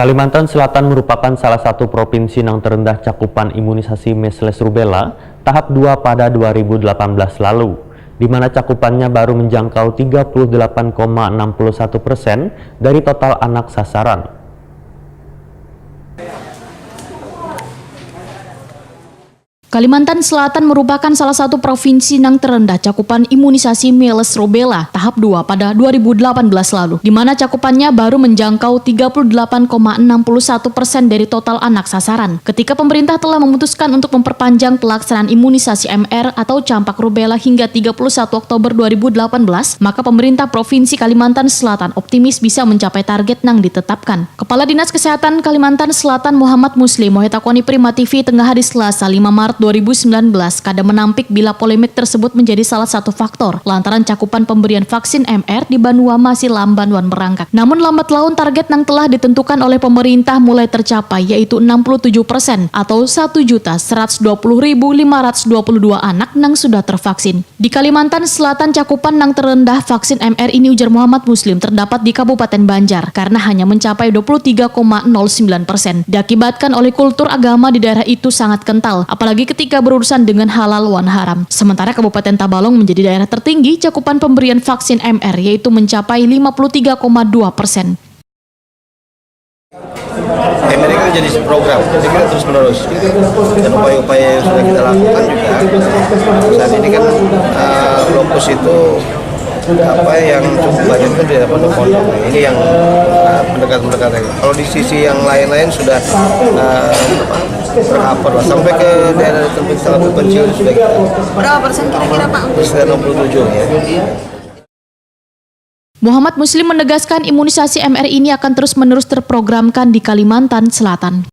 Kalimantan Selatan merupakan salah satu provinsi yang terendah cakupan imunisasi measles rubella tahap 2 pada 2018 lalu, di mana cakupannya baru menjangkau 38,61% dari total anak sasaran. Kalimantan Selatan merupakan salah satu provinsi yang terendah cakupan imunisasi measles rubella tahap 2 pada 2018 lalu, di mana cakupannya baru menjangkau 38,61% dari total anak sasaran. Ketika pemerintah telah memutuskan untuk memperpanjang pelaksanaan imunisasi MR atau campak rubella hingga 31 Oktober 2018, maka pemerintah Provinsi Kalimantan Selatan optimis bisa mencapai target yang ditetapkan. Kepala Dinas Kesehatan Kalimantan Selatan Muhammad Muslim Mohetakoni Prima TV tengah hari Selasa 5 Maret 2019 kada menampik bila polemik tersebut menjadi salah satu faktor lantaran cakupan pemberian vaksin MR di Banua masih lamban wan merangkak. Namun lambat laun target yang telah ditentukan oleh pemerintah mulai tercapai, yaitu 67% atau 1.120.522 anak yang sudah tervaksin. Di Kalimantan Selatan cakupan yang terendah vaksin MR ini, ujar Muhammad Muslim, terdapat di Kabupaten Banjar karena hanya mencapai 23,09%. Diakibatkan oleh kultur agama di daerah itu sangat kental, apalagi ketika berurusan dengan halal wan haram. Sementara Kabupaten Tabalong menjadi daerah tertinggi cakupan pemberian vaksin MR, yaitu mencapai 53,2%. MR ini kan jadi program, jadi kita terus menerus dan upaya-upaya yang sudah kita lakukan juga saat ini kan fokus itu apa yang cukup banyak itu di pondok-pondok. Ini yang mendekat-mendekat. Kalau di sisi yang lain-lain sudah tercover lah, sampai ke daerah tempat sangat terpencil sudah kita. Berapa persen kira-kira Pak? Sekitar 67 ya. Muhammad Muslim menegaskan imunisasi MR ini akan terus-menerus terprogramkan di Kalimantan Selatan.